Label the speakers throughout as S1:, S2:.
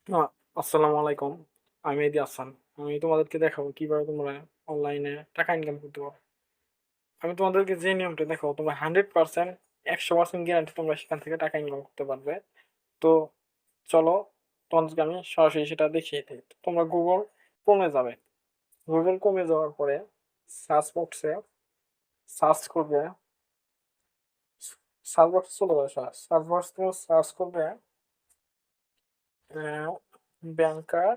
S1: আ আসসালামু আলাইকুম। আমি মেহেদী হাসান। আমি তোমাদেরকে দেখাবো কিভাবে তোমরা অনলাইনে টাকা ইনকাম করতে পারো। আমি তোমাদেরকে যে নিয়মটা দেখাবো তোমরা 100% 100% গ্যারান্টি তোমরা সেখান থেকে টাকা ইনকাম করতে পারবে। তো চলো তোমাদেরকে আমি সরাসরি সেটা দেখিয়ে দেই। তোমরা Chrome এ যাবে। Chrome এ যাওয়ার পরে সার্চ বক্সে সার্চ করবে, সার্চ বক্সে চলে যাবে সার্চ বক্স থেকে সার্চ করবে banker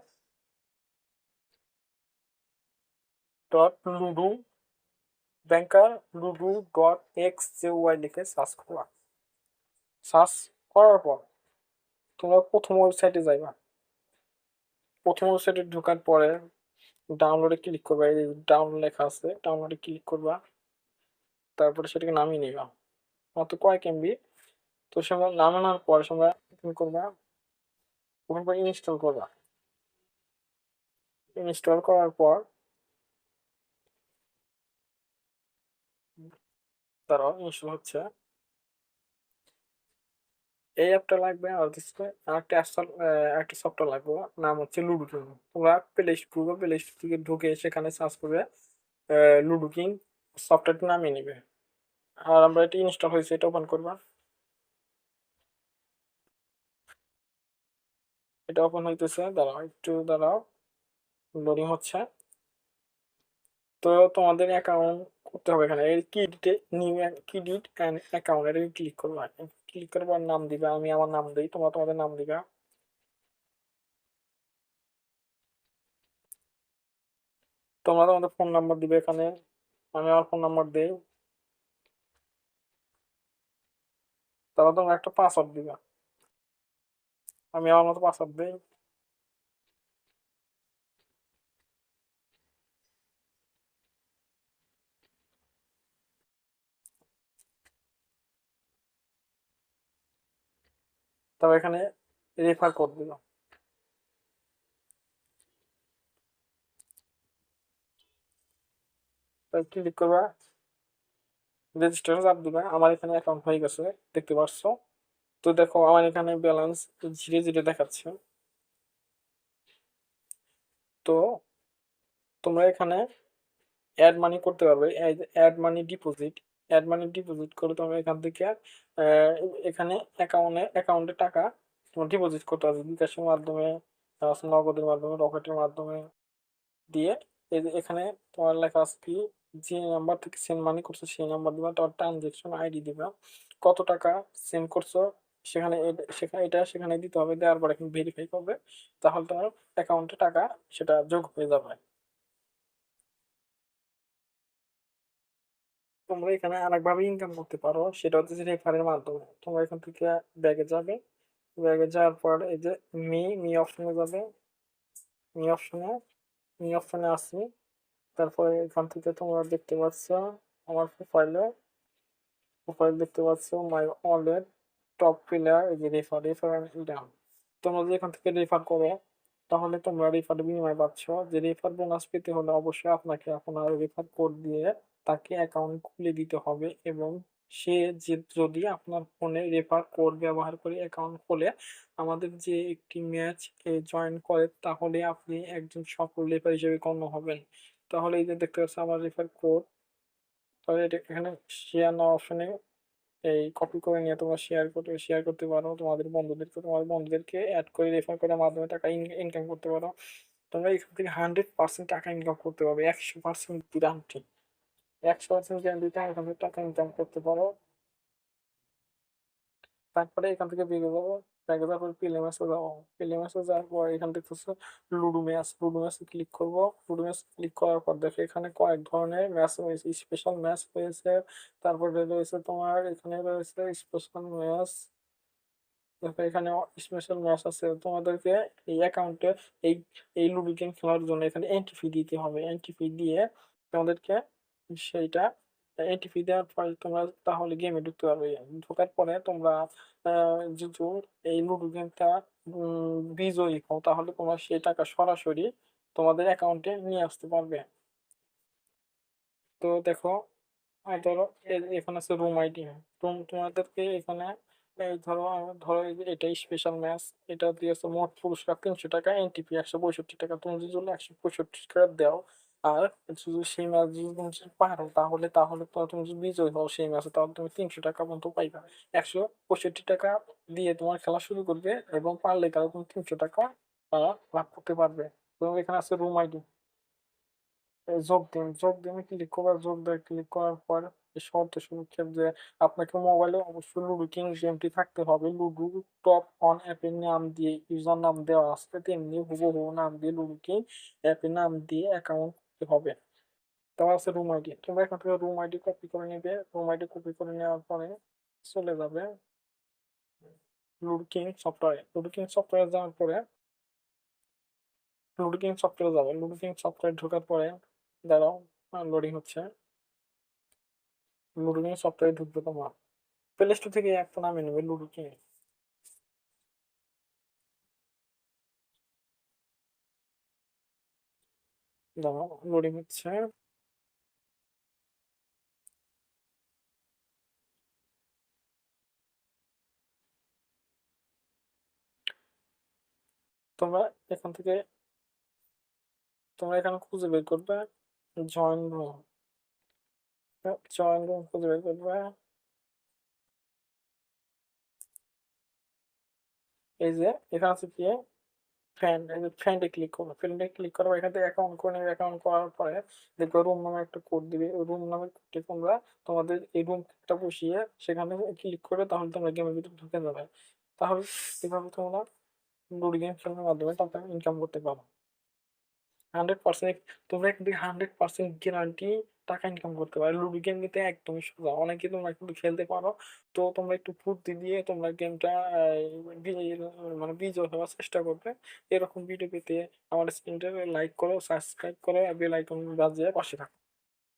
S1: dot ludo banker ludo dot X J Y লিখে সার্চ করবা। সার্চ করার পর তোমরা প্রথম ওয়েবসাইটে যাইবা। প্রথম ওয়েবসাইটে ঢোকার পরে ডাউনলোডে ক্লিক করবা। এই ডাউনলোড লেখা আছে, ডাউনলোডে ক্লিক করবা। তারপরে সেটাকে নামিয়ে নিবা। মাত্র কয়েক এমবি। তো সেগুলো নামানোর পর তোমরা তুমি করবা, ওখান পর ইনস্টল করবা। ইনস্টল করার পর তারাও ইনস্টল হচ্ছে। এই অ্যাপটা লাগবে আর হচ্ছে আরেকটা একটা সফটওয়্যার লাগবে, নাম হচ্ছে লুডো কিং। তোমরা প্লে স্টোর থেকে ঢুকে সেখানে সার্চ করবে লুডো কিং, সফটওয়্যারটা নামিয়ে নিবে। আর আমরা এটা ইনস্টল হয়েছে এটা ওপেন করবা। এটা ওপেন হইতেছে, দাঁড়াও একটু দাঁড়াও, লোডিং হচ্ছে। তো তোমাদের অ্যাকাউন্ট করতে হবে এখানে এই ক্রেডিট অ্যান্ড অ্যাকাউন্ট এটা ক্লিক করবা। ক্লিক করবার নাম দিবা, আমি আমার নাম দিই, তোমরা তোমাদের নাম দিবা। তোমরা তোমাদের ফোন নাম্বার দিবে এখানে, আমি আমার ফোন নাম্বার দিই। তারপর তোমরা একটা পাসওয়ার্ড দিবা, আমি আমার মতো পাসওয়ার্ড দিই। তারপর এখানে রেফার কোড দিবা। তারপর ক্লিক করবা, রেজিস্টার চাপ দিবা। আমার এখানে অ্যাকাউন্ট হয়ে গেছে, দেখতে পাচ্ছ। তো দেখো আমার এখানে ব্যালেন্স ধীরে ধীরে দেখাচ্ছে। তো তোমরা এখানে অ্যাড মানি করতে পারবে, অ্যাড মানি ডিপোজিট করে তোমরা এখান থেকে আহ, এখানে অ্যাকাউন্টে টাকা তোমার ডিপোজিট করতে পারবে বিকাশের মাধ্যমে, নগদের মাধ্যমে, রকেটের মাধ্যমে দিয়ে। এই যে এখানে তোমার লেখা আছে কি, যে নাম্বার থেকে সেন্ড মানি করছো সেই নাম্বার দিবা, তোমার ট্রানজেকশন আইডি দিবা, কত টাকা সেন্ড করছো সেখানে সেখানে দিতে হবে। দেওয়ার পর এখন ভেরিফাই করবে, তাহলে তোমার অ্যাকাউন্টে টাকা সেটা যোগ হয়ে যাবে। তোমরা এখানে আরেকভাবে ইনকাম করতে পারো, সেটা হচ্ছে যে রেফারের মাধ্যমে। তোমরা এখান থেকে ব্যাগে যাবে, ব্যাগে যাওয়ার পর এই যে মি অপশনে যাবে। মি অপশনে মি অপশনে আসি। তারপরে এখান থেকে তোমরা দেখতে পাচ্ছ আমার প্রোফাইল দেখতে পাচ্ছ, মাই ওয়ালেট, টপ পিলার, এই যে রেফার ডান। তোমরা যদি এখান থেকে রেফার করো তাহলে তোমরা রেফার বিনিময় পাচ্ছ। যে রেফার বোনাস পেতে হলে অবশ্যই আপনাকে আপনার রেফার কোড দিয়ে তাকে অ্যাকাউন্ট খুলে দিতে হবে, এবং সে যে যদি আপনার ফোনে রেফার কোড ব্যবহার করে অ্যাকাউন্ট খোলে, আমাদের যে একটি ম্যাচ জয়েন করে, তাহলে আপনি একজন সফল রেফার হিসেবে গণ্য হবেন। তাহলে এই যে দেখতে পাচ্ছ আমার রেফার কোড, তাহলে এটা এখানে শেয়ার নাও অপশনে এই কপি করে নিয়ে তোমরা শেয়ার করতে পারো তোমার বন্ধুদেরকে অ্যাড করে রেফার করার মাধ্যমে টাকা ইনকাম করতে পারো। তোমরা এখান থেকে 100% টাকা ইনকাম করতে পারবে, 100% গ্যারান্টি। 100% গ্যারান্টিতে এখান থেকে টাকা ইনকাম করতে পারো। তারপরে এখান থেকে বেরিয়ে যাবো, ব্যাগে যাওয়ার পর প্লেম্যাচে যাবো। প্লেম্যাচে যাওয়ার পর এখান থেকে হচ্ছে লুডো ম্যাচে ক্লিক করবো। লুডো ম্যাচ ক্লিক করার পর দেখো এখানে কয়েক ধরনের ম্যাচ রয়েছে, স্পেশাল ম্যাচ রয়েছে। তারপরে রয়েছে তোমার এখানে রয়েছে স্পেশাল ম্যাচ। দেখো এখানে স্পেশাল ম্যাচ আছে তোমাদেরকে। এই অ্যাকাউন্টে এই এই লুডো গেম খেলার জন্য এখানে এন্ট্রি ফি দিতে হবে। এন্ট্রি ফি দিয়ে তোমাদেরকে সেইটা এন্ট্রি ফি দেওয়ার পরে তোমরা তাহলে গেমে ঢুকতে পারবে। ঢোকার পরে তোমরা যদি এই লুডো গেমটা বিজয়ী হও, তাহলে তোমরা সেই টাকা সরাসরি তোমাদের অ্যাকাউন্টে নিয়ে আসতে পারবে। তো দেখো, ধরো এখানে আছে রুম আইডি। তোমাদেরকে এখানে এই ধরো এই যে এটাই স্পেশাল ম্যাচ, এটা দিয়েছে মোট পুরস্কার 300 টাকা, এনটিপি 165 টাকা। তুমি যদি 165 টাকা দাও, আর যদি সেই ম্যাচ যদি তুমি যদি পারো, তাহলে তো তুমি যদি বিজয় হও সেই ম্যাচে, তাহলে তুমি 300 টাকা পর্যন্ত পাইবা। 165 টাকা দিয়ে তোমার খেলা শুরু করবে, এবং পারলে তাহলে তুমি 300 টাকা লাভ করতে পারবে। এবং এখানে আছে রুম আইডি, যোগ দিন ক্লিক করবে। ক্লিক করার পর এই শর্ত সুরক্ষা যে আপনাকে মোবাইলে অবশ্যই লুডো কিং গেমটি থাকতে হবে। লুডো টপ অন অ্যাপের নাম দিয়ে ইউজার নাম দেওয়া আছে, তেমনি হুবহু নাম দিয়ে লুডো কিং অ্যাপের নাম দিয়ে অ্যাকাউন্ট করতে হবে। তারপর আছে রুম আইডি, তোমরা এখান থেকে রুম আইডি কপি করে নেবে। রুম আইডি কপি করে নেওয়ার পরে চলে যাবে লুডো কিং সফটওয়্যার যাওয়ার পরে লুডো কিং সফটওয়্যার ঢোকার পরে দাঁড়াও, লোডিং হচ্ছে। লুডো কিং সফটওয়্যার ঢুকবে তোমার, প্লে স্টোর থেকে একটা নামিয়ে নেবে লুডো কিং। দাঁড়াও, লোডিং হচ্ছে। তোমরা এখান থেকে তোমরা এখানে খুঁজে বের করবে জয়েন রুম। জয়েন রুম খুঁজে বের করবে। এই যে এখানে আছে কি ফ্রেন্ড, এই যে ফ্রেন্ডে ক্লিক করবে। ফ্রেন্ডে ক্লিক করার পর এখান থেকে অ্যাকাউন্ট করে নেবে। অ্যাকাউন্ট করার পরে দেখবে রুম নামে একটা কোড দিবে। ওই রুম নামের কোডটি তোমরা তোমাদের এই রুমটা বসিয়ে সেখানে ক্লিক করে, তাহলে তোমরা গেমের ভিতরে ঢুকে যাবে। তাহলে এভাবে তোমরা লুডো গেম খেলার মাধ্যমে টাকা ইনকাম করতে পারো। 100%, তোমরা এখান থেকে 100% গ্যারান্টি টাকা ইনকাম করতে পারো। লুডো গেম নিতে একদমই সোজা, অনেকে তোমরা কিন্তু খেলতে পারো। তো তোমরা একটু ফুর্তি দিয়ে তোমরা গেমটা মানে বিজয় হওয়ার চেষ্টা করবে। এরকম ভিডিও পেতে আমার চ্যানেলটা লাইক করো, সাবস্ক্রাইব করো, বেল আইকন বাজিয়ে পাশে থাকো।